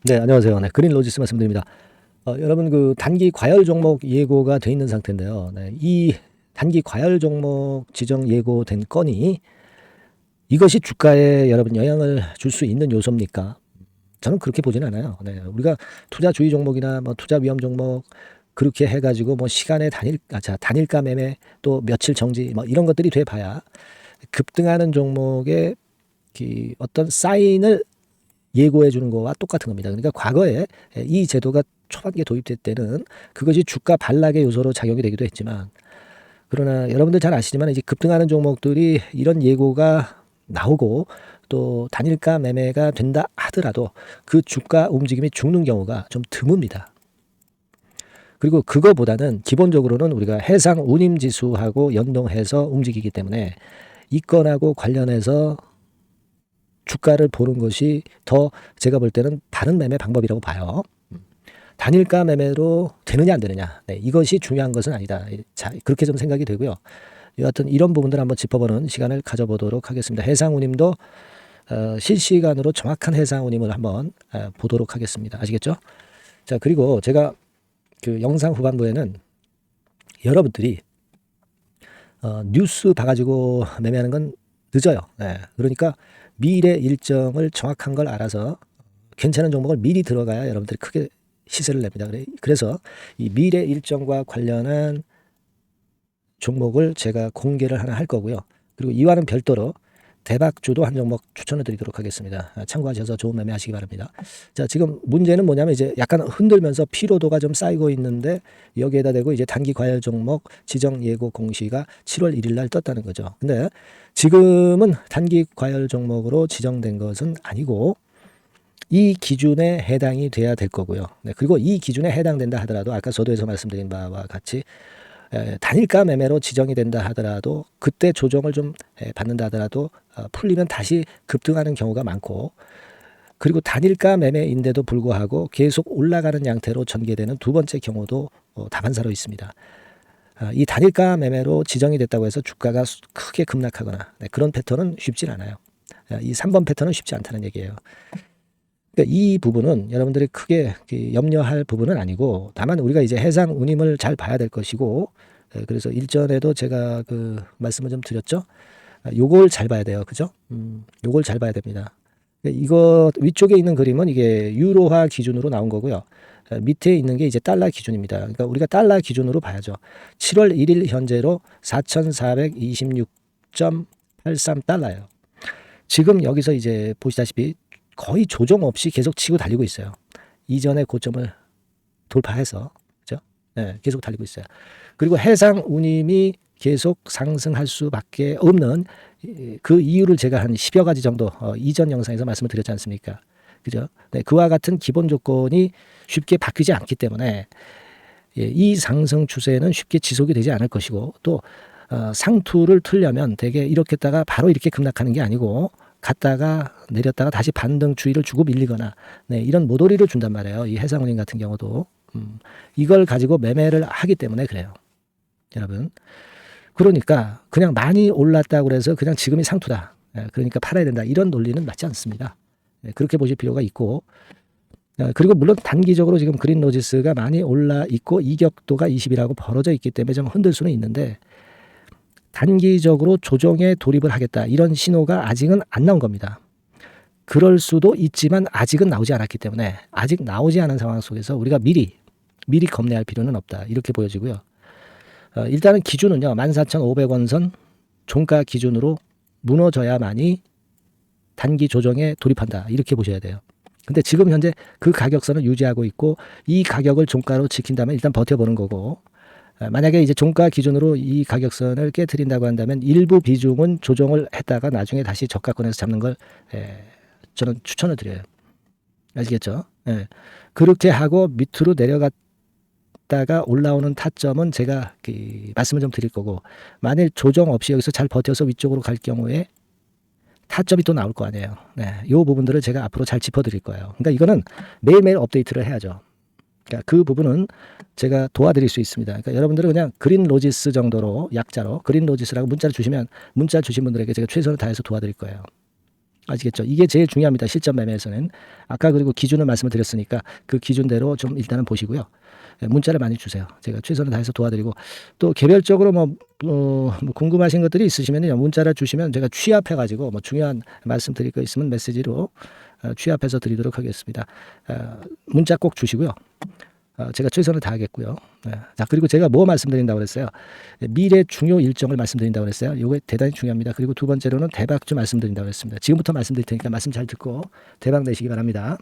네, 안녕하세요. 네, 그린 로지스 말씀드립니다. 여러분 그 단기 과열 종목 예고가 돼 있는 상태인데요. 네, 이 단기 과열 종목 지정 예고된 건이 이것이 주가에 여러분 영향을 줄 수 있는 요소입니까? 저는 그렇게 보지는 않아요. 네, 우리가 투자주의 종목이나 뭐 투자 위험 종목 그렇게 해가지고 뭐 시간의 단일가 매매 또 며칠 정지 뭐 이런 것들이 돼 봐야 급등하는 종목의 어떤 사인을 예고해 주는 거와 똑같은 겁니다. 그러니까 과거에 이 제도가 초반기에 도입될 때는 그것이 주가 반락의 요소로 작용이 되기도 했지만, 그러나 여러분들 잘 아시지만 이제 급등하는 종목들이 이런 예고가 나오고 또 단일가 매매가 된다 하더라도 그 주가 움직임이 죽는 경우가 좀 드뭅니다. 그리고 그거보다는 기본적으로는 우리가 해상 운임 지수하고 연동해서 움직이기 때문에 이 건하고 관련해서 주가를 보는 것이 더 제가 볼 때는 바른 매매 방법이라고 봐요. 단일가 매매로 되느냐 안 되느냐, 네, 이것이 중요한 것은 아니다. 자, 그렇게 좀 생각이 되고요. 여하튼 이런 부분들 한번 짚어보는 시간을 가져보도록 하겠습니다. 해상운임도 실시간으로 정확한 해상운임을 한번 보도록 하겠습니다. 아시겠죠? 자, 그리고 제가 그 영상 후반부에는 여러분들이 뉴스 봐가지고 매매하는 건 늦어요. 네, 그러니까 미래 일정을 정확한 걸 알아서 괜찮은 종목을 미리 들어가야 여러분들이 크게 시세를 냅니다. 그래서 이 미래 일정과 관련한 종목을 제가 공개를 하나 할 거고요. 그리고 이와는 별도로 대박주도 한 종목 추천을 드리도록 하겠습니다. 참고하셔서 좋은 매매 하시기 바랍니다. 자, 지금 문제는 뭐냐면 이제 약간 흔들면서 피로도가 좀 쌓이고 있는데 여기에다 대고 이제 단기 과열 종목 지정 예고 공시가 7월 1일 날 떴다는 거죠. 근데 지금은 단기 과열 종목으로 지정된 것은 아니고 이 기준에 해당이 돼야 될 거고요. 네, 그리고 이 기준에 해당된다 하더라도 아까 서두에서 말씀드린 바와 같이 단일가 매매로 지정이 된다 하더라도 그때 조정을 좀 받는다 하더라도 풀리면 다시 급등하는 경우가 많고, 그리고 단일가 매매인데도 불구하고 계속 올라가는 양태로 전개되는 두 번째 경우도 다반사로 있습니다. 이 단일가 매매로 지정이 됐다고 해서 주가가 크게 급락하거나 그런 패턴은 쉽진 않아요. 이 3번 패턴은 쉽지 않다는 얘기예요. 그러니까 이 부분은 여러분들이 크게 염려할 부분은 아니고, 다만 우리가 이제 해상 운임을 잘 봐야 될 것이고, 그래서 일전에도 제가 그 말씀을 좀 드렸죠. 요걸 잘 봐야 돼요. 그죠? 요걸 잘 봐야 됩니다. 이거 위쪽에 있는 그림은 이게 유로화 기준으로 나온 거고요. 밑에 있는 게 이제 달러 기준입니다. 그러니까 우리가 달러 기준으로 봐야죠. 7월 1일 현재로 4,426.83달러예요. 지금 여기서 이제 보시다시피 거의 조정 없이 계속 치고 달리고 있어요. 이전의 고점을 돌파해서, 그죠? 네, 계속 달리고 있어요. 그리고 해상 운임이 계속 상승할 수밖에 없는 그 이유를 제가 한 10여 가지 정도 이전 영상에서 말씀을 드렸지 않습니까? 그죠? 네, 그와 같은 기본 조건이 쉽게 바뀌지 않기 때문에 이 상승 추세는 쉽게 지속이 되지 않을 것이고, 또 상투를 틀려면 되게 이렇게 했다가 바로 이렇게 급락하는 게 아니고 갔다가 내렸다가 다시 반등 주의를 주고 밀리거나 이런 모도리를 준단 말이에요. 이 해상운임 같은 경우도 이걸 가지고 매매를 하기 때문에 그래요, 여러분. 그러니까 그냥 많이 올랐다고 그래서 그냥 지금이 상투다, 그러니까 팔아야 된다, 이런 논리는 맞지 않습니다. 그렇게 보실 필요가 있고, 그리고 물론 단기적으로 지금 그린 로지스가 많이 올라 있고 이격도가 20이라고 벌어져 있기 때문에 좀 흔들 수는 있는데, 단기적으로 조정에 돌입을 하겠다 이런 신호가 아직은 안 나온 겁니다. 그럴 수도 있지만 아직은 나오지 않았기 때문에, 아직 나오지 않은 상황 속에서 우리가 미리 겁내할 필요는 없다, 이렇게 보여지고요. 일단은 기준은요, 14,500원 선 종가 기준으로 무너져야만이 단기 조정에 돌입한다, 이렇게 보셔야 돼요. 근데 지금 현재 그 가격선을 유지하고 있고 이 가격을 종가로 지킨다면 일단 버텨보는 거고, 만약에 이제 종가 기준으로 이 가격선을 깨트린다고 한다면 일부 비중은 조정을 했다가 나중에 다시 저가권에서 잡는 걸 저는 추천을 드려요. 아시겠죠? 예. 그렇게 하고 밑으로 내려갔다가 올라오는 타점은 제가 말씀을 좀 드릴 거고, 만일 조정 없이 여기서 잘 버텨서 위쪽으로 갈 경우에 타점이 또 나올 거 아니에요. 네, 이 부분들을 제가 앞으로 잘 짚어드릴 거예요. 그러니까 이거는 매일매일 업데이트를 해야죠. 그러니까 그 부분은 제가 도와드릴 수 있습니다. 그러니까 여러분들은 그냥 그린 로지스 정도로 약자로 그린 로지스라고 문자를 주시면 문자 주신 분들에게 제가 최선을 다해서 도와드릴 거예요. 아시겠죠? 이게 제일 중요합니다. 실전 매매에서는. 아까 그리고 기준을 말씀을 드렸으니까 그 기준대로 좀 일단은 보시고요. 문자를 많이 주세요. 제가 최선을 다해서 도와드리고 또 개별적으로 뭐 궁금하신 것들이 있으시면 문자를 주시면 제가 취합해가지고 뭐 중요한 말씀 드릴 거 있으면 메시지로 취합해서 드리도록 하겠습니다. 문자 꼭 주시고요. 제가 최선을 다하겠고요. 자, 그리고 제가 뭐 말씀드린다고 그랬어요? 미래 중요 일정을 말씀드린다고 그랬어요. 이거 대단히 중요합니다. 그리고 두 번째로는 대박주 말씀드린다고 그랬습니다. 지금부터 말씀드릴 테니까 말씀 잘 듣고 대박 내시기 바랍니다.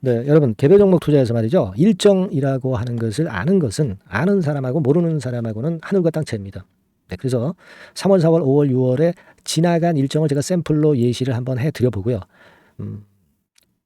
네, 여러분 개별 종목 투자에서 말이죠. 일정이라고 하는 것을 아는 것은 아는 사람하고 모르는 사람하고는 하늘과 땅 차이입니다. 네, 그래서 3월, 4월, 5월, 6월에 지나간 일정을 제가 샘플로 예시를 한번 해드려 보고요.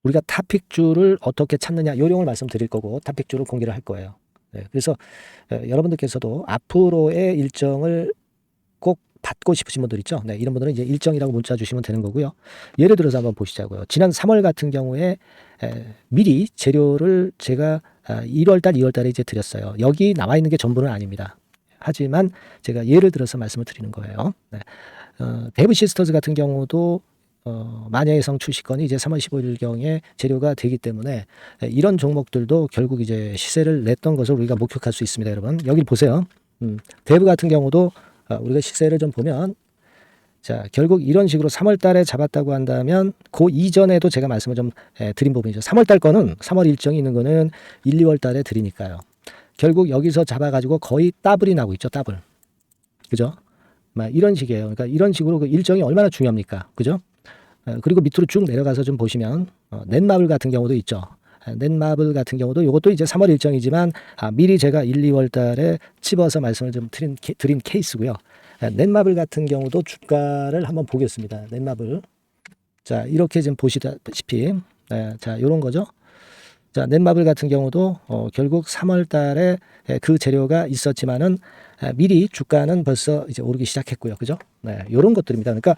우리가 타픽주를 어떻게 찾느냐 요령을 말씀드릴 거고 타픽주를 공개를 할 거예요. 네, 그래서 여러분들께서도 앞으로의 일정을 꼭 받고 싶으신 분들 있죠. 네, 이런 분들은 이제 일정이라고 문자 주시면 되는 거고요. 예를 들어서 한번 보시자고요. 지난 3월 같은 경우에 미리 재료를 제가 1월달, 2월달에 이제 드렸어요. 여기 나와 있는 게 전부는 아닙니다. 하지만 제가 예를 들어서 말씀을 드리는 거예요. 네. 데브 시스터즈 같은 경우도 마녀의성 출시건이 이제 3월 15일경에 재료가 되기 때문에 이런 종목들도 결국 이제 시세를 냈던 것을 우리가 목격할 수 있습니다, 여러분. 여기 보세요. 데브 같은 경우도 우리가 시세를 좀 보면 자, 결국 이런 식으로 3월 달에 잡았다고 한다면 그 이전에도 제가 말씀을 좀 드린 부분이죠. 3월 달 거는 3월 일정이 있는 거는 1, 2월 달에 드리니까요. 결국 여기서 잡아가지고 거의 더블이 나고 있죠, 더블. 그죠? 막 이런 식이에요. 그러니까 이런 식으로 그 일정이 얼마나 중요합니까? 그죠? 그리고 밑으로 쭉 내려가서 좀 보시면 넷마블 같은 경우도 있죠. 넷마블 같은 경우도 이것도 이제 3월 일정이지만 미리 제가 1, 2월 달에 집어서 말씀을 좀 드린 케이스고요. 넷마블 같은 경우도 주가를 한번 보겠습니다. 넷마블. 자, 이렇게 지금 보시다시피 자, 요런 거죠. 자, 넷마블 같은 경우도 결국 3월 달에 그 재료가 있었지만은 미리 주가는 벌써 이제 오르기 시작했고요. 그죠? 네, 요런 것들입니다. 그러니까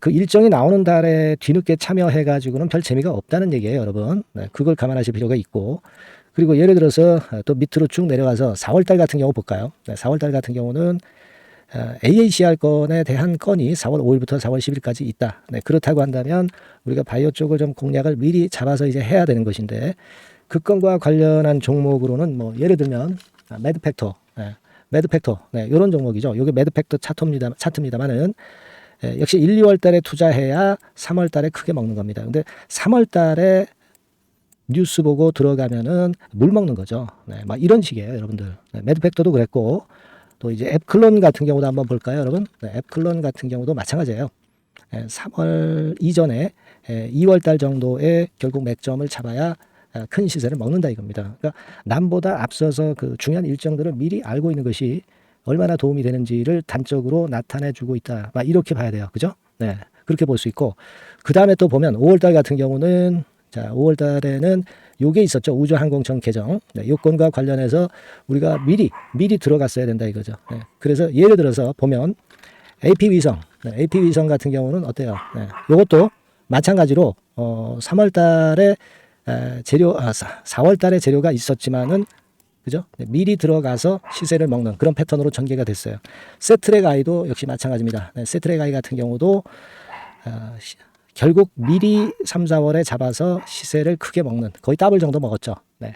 그 일정이 나오는 달에 뒤늦게 참여해 가지고는 별 재미가 없다는 얘기예요, 여러분. 네, 그걸 감안하실 필요가 있고. 그리고 예를 들어서 또 밑으로 쭉 내려가서 4월 달 같은 경우 볼까요? 네, 4월 달 같은 경우는 AACR 건에 대한 건이 4월 5일부터 4월 10일까지 있다. 네, 그렇다고 한다면 우리가 바이오 쪽을 좀 공략을 미리 잡아서 이제 해야 되는 것인데 그 건과 관련한 종목으로는 뭐 예를 들면 매드팩터, 매드팩터, 네, 이런 종목이죠. 이게 매드팩터 차트입니다만은 역시 1, 2월 달에 투자해야 3월 달에 크게 먹는 겁니다. 근데 3월 달에 뉴스 보고 들어가면은 물 먹는 거죠. 네, 막 이런 식이에요, 여러분들. 네, 매드팩터도 그랬고 또 이제 앱클론 같은 경우도 한번 볼까요, 여러분? 네, 앱클론 같은 경우도 마찬가지예요. 3월 이전에 2월 달 정도에 결국 맥점을 잡아야 큰 시세를 먹는다 이겁니다. 그러니까 남보다 앞서서 그 중요한 일정들을 미리 알고 있는 것이 얼마나 도움이 되는지를 단적으로 나타내주고 있다. 막 이렇게 봐야 돼요. 그죠? 네, 그렇게 볼 수 있고 그 다음에 또 보면 5월 달 같은 경우는 자, 5월 달에는 요게 있었죠. 우주항공청 개정. 네, 요건과 관련해서 우리가 미리 들어갔어야 된다 이거죠. 네, 그래서 예를 들어서 보면 AP위성. 네, AP위성 같은 경우는 어때요? 네, 요것도 마찬가지로 3월 달에 재료 4월 달에 재료가 있었지만은 그죠? 네, 미리 들어가서 시세를 먹는 그런 패턴으로 전개가 됐어요. 세트랙 아이도 역시 마찬가지입니다. 네, 세트랙 아이 같은 경우도 결국 미리 3, 4월에 잡아서 시세를 크게 먹는 거의 더블 정도 먹었죠. 네.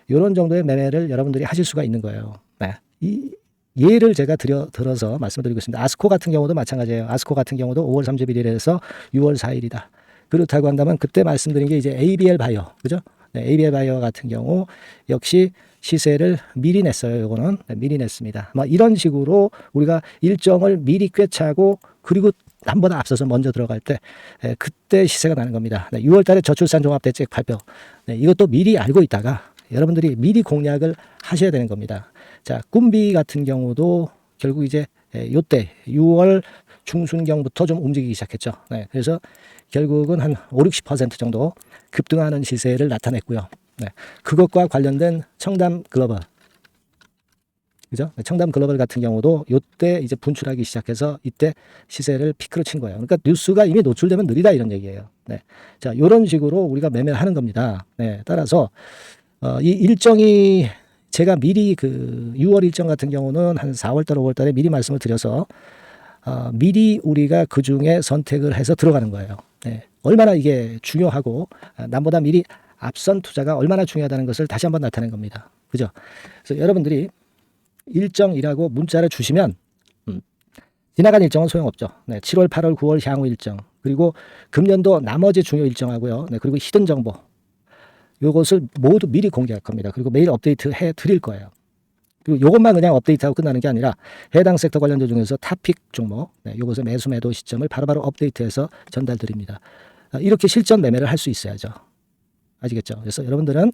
이런 정도의 매매를 여러분들이 하실 수가 있는 거예요. 네. 이 예를 제가 들어서 말씀드리고 있습니다. 아스코 같은 경우도 마찬가지예요. 아스코 같은 경우도 5월 31일에서 6월 4일이다. 그렇다고 한다면 그때 말씀드린 게 이제 ABL 바이오, 그죠? 네, ABL 바이오 같은 경우 역시 시세를 미리 냈어요. 요거는 네, 미리 냈습니다. 뭐 이런 식으로 우리가 일정을 미리 꿰차고 그리고 남보다 앞서서 먼저 들어갈 때 그때 시세가 나는 겁니다. 네, 6월 달에 저출산 종합대책 발표. 네, 이것도 미리 알고 있다가 여러분들이 미리 공략을 하셔야 되는 겁니다. 자, 꿈비 같은 경우도 결국 이제 요때 6월 중순경부터 좀 움직이기 시작했죠. 네, 그래서 결국은 한 5, 60% 정도 급등하는 시세를 나타냈고요. 네, 그것과 관련된 청담 글로벌, 그죠? 청담 글로벌 같은 경우도 이때 이제 분출하기 시작해서 이때 시세를 피크로 친 거예요. 그러니까 뉴스가 이미 노출되면 느리다 이런 얘기예요. 네, 자, 이런 식으로 우리가 매매를 하는 겁니다. 네, 따라서 이 일정이 제가 미리 그 6월 일정 같은 경우는 한 4월달, 5월달에 미리 말씀을 드려서 미리 우리가 그 중에 선택을 해서 들어가는 거예요. 얼마나 이게 중요하고 남보다 미리 앞선 투자가 얼마나 중요하다는 것을 다시 한번 나타낸 겁니다. 그죠? 그래서 여러분들이 일정이라고 문자를 주시면 지나간 일정은 소용없죠. 7월, 8월, 9월 향후 일정, 그리고 금년도 나머지 중요 일정하고요. 그리고 히든 정보, 요것을 모두 미리 공개할 겁니다. 그리고 매일 업데이트 해 드릴 거예요. 그리고 요것만 그냥 업데이트하고 끝나는 게 아니라 해당 섹터 관련주 중에서 탑픽 종목, 요것의 매수 매도 시점을 바로바로 업데이트해서 전달 드립니다. 이렇게 실전 매매를 할 수 있어야죠. 아시겠죠? 그래서 여러분들은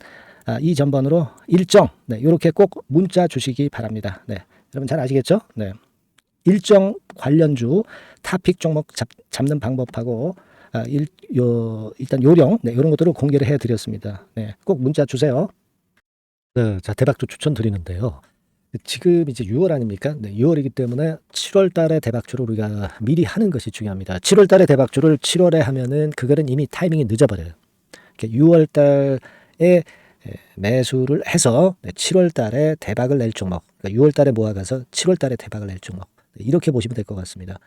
이 전번으로 일정, 이렇게 꼭 문자 주시기 바랍니다. 여러분 잘 아시겠죠? 일정 관련주 탑픽 종목 잡는 방법하고 일단 요령, 이런 것들을 공개를 해드렸습니다. 꼭 문자 주세요. 자, 대박주 추천드리는데요. 지금 이제 6월 아닙니까? 6월이기 때문에 7월 달에 대박주를 우리가 미리 하는 것이 중요합니다. 7월 달에 대박주를 7월에 하면은 그거는 이미 타이밍이 늦어버려요. 6월 달에 매수를 해서 7월 달에 대박을 낼 종목, 6월 달에 모아가서 7월 달에 대박을 낼 종목, 이렇게 보시면 될 것 같습니다.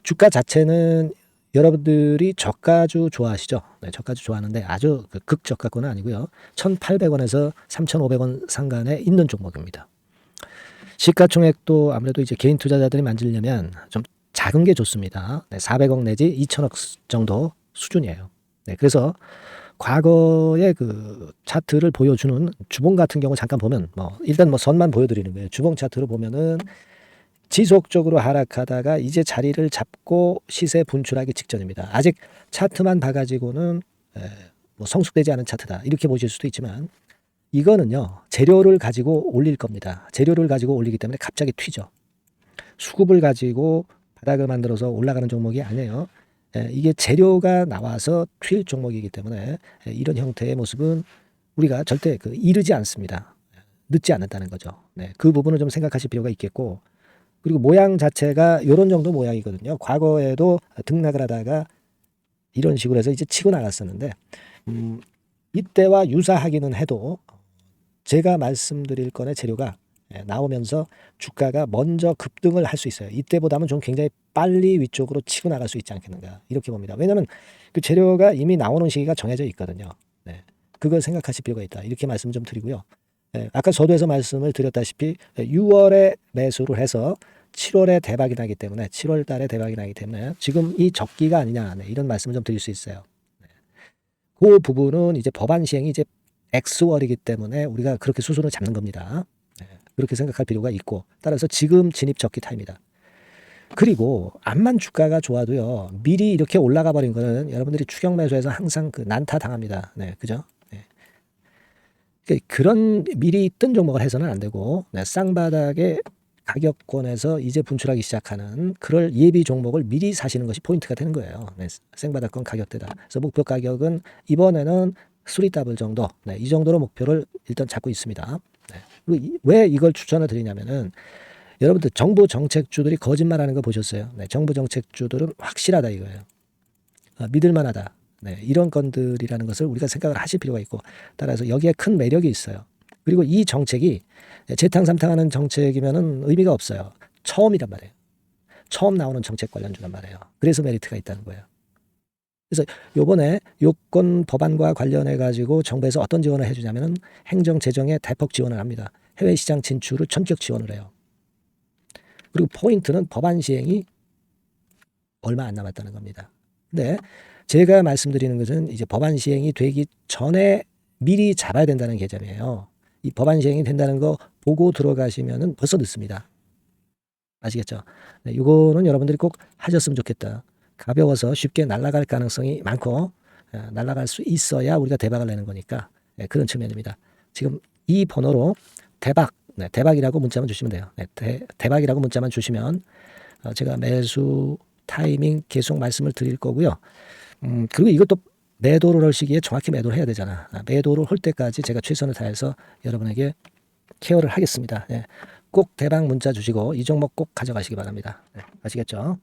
주가 자체는 여러분들이 저가주 좋아하시죠? 저가주 좋아하는데 아주 극저가권은 아니고요. 1,800원에서 3,500원 상간에 있는 종목입니다. 시가총액도 아무래도 이제 개인 투자자들이 만지려면 좀 작은 게 좋습니다. 400억 내지 2천억 정도 수준이에요. 그래서 과거의 그 차트를 보여주는 주봉 같은 경우 잠깐 보면 일단 선만 보여드리는 거예요. 주봉 차트를 보면은 지속적으로 하락하다가 이제 자리를 잡고 시세 분출하기 직전입니다. 아직 차트만 봐가지고는 성숙되지 않은 차트다 이렇게 보실 수도 있지만, 이거는요 재료를 가지고 올릴 겁니다. 재료를 가지고 올리기 때문에 갑자기 튀죠. 수급을 가지고 바닥을 만들어서 올라가는 종목이 아니에요. 이게 재료가 나와서 튈 종목이기 때문에 이런 형태의 모습은 우리가 절대 이르지 않습니다. 늦지 않는다는 거죠. 그 부분을 좀 생각하실 필요가 있겠고, 그리고 모양 자체가 이런 정도 모양이거든요. 과거에도 등락을 하다가 이런 식으로 해서 이제 치고 나갔었는데, 이때와 유사하기는 해도 제가 말씀드릴 건의 재료가 나오면서 주가가 먼저 급등을 할 수 있어요. 이때보다는 좀 굉장히 빨리 위쪽으로 치고 나갈 수 있지 않겠는가 이렇게 봅니다. 왜냐하면 그 재료가 이미 나오는 시기가 정해져 있거든요. 그걸 생각하실 필요가 있다 이렇게 말씀 좀 드리고요. 아까 서두에서 말씀을 드렸다시피 6월에 매수를 해서 7월에 대박이 나기 때문에 7월 달에 대박이 나기 때문에 지금 이 적기가 아니냐 이런 말씀을 좀 드릴 수 있어요. 그 부분은 이제 법안 시행이 이제 X월이기 때문에 우리가 그렇게 수순을 잡는 겁니다. 그렇게 생각할 필요가 있고, 따라서 지금 진입 적기 타입니다. 그리고 암만 주가가 좋아도요 미리 이렇게 올라가 버린 거는 여러분들이 추격 매수해서 항상 난타 당합니다. 그죠? 그런 미리 뜬 종목을 해서는 안 되고, 쌍바닥의 가격권에서 이제 분출하기 시작하는 그럴 예비 종목을 미리 사시는 것이 포인트가 되는 거예요. 생바닥권 가격대다. 그래서 목표 가격은 이번에는 3더블 정도, 이 정도로 목표를 일단 잡고 있습니다. 그리고 왜 이걸 추천을 드리냐면은 여러분들 정부 정책주들이 거짓말하는 거 보셨어요? 정부 정책주들은 확실하다 이거예요. 믿을만하다. 이런 건들이라는 것을 우리가 생각을 하실 필요가 있고, 따라서 여기에 큰 매력이 있어요. 그리고 이 정책이 재탕삼탕하는 정책이면은 의미가 없어요. 처음이란 말이에요. 처음 나오는 정책 관련주란 말이에요. 그래서 메리트가 있다는 거예요. 그래서 요번에 요건 법안과 관련해 가지고 정부에서 어떤 지원을 해주냐면은 행정 재정에 대폭 지원을 합니다. 해외 시장 진출을 전격 지원을 해요. 그리고 포인트는 법안 시행이 얼마 안 남았다는 겁니다. 근데 제가 말씀드리는 것은 이제 법안 시행이 되기 전에 미리 잡아야 된다는 개념이에요. 이 법안 시행이 된다는 거 보고 들어가시면은 벌써 늦습니다. 아시겠죠? 이거는 여러분들이 꼭 하셨으면 좋겠다. 가벼워서 쉽게 날아갈 가능성이 많고 날아갈 수 있어야 우리가 대박을 내는 거니까 그런 측면입니다. 지금 이 번호로 대박, 대박이라고 문자만 주시면 돼요. 대박이라고 문자만 주시면 제가 매수 타이밍 계속 말씀을 드릴 거고요. 그리고 이것도 매도를 할 시기에 정확히 매도를 해야 되잖아. 매도를 할 때까지 제가 최선을 다해서 여러분에게 케어를 하겠습니다. 꼭 대박 문자 주시고 이 종목 꼭 가져가시기 바랍니다. 아시겠죠?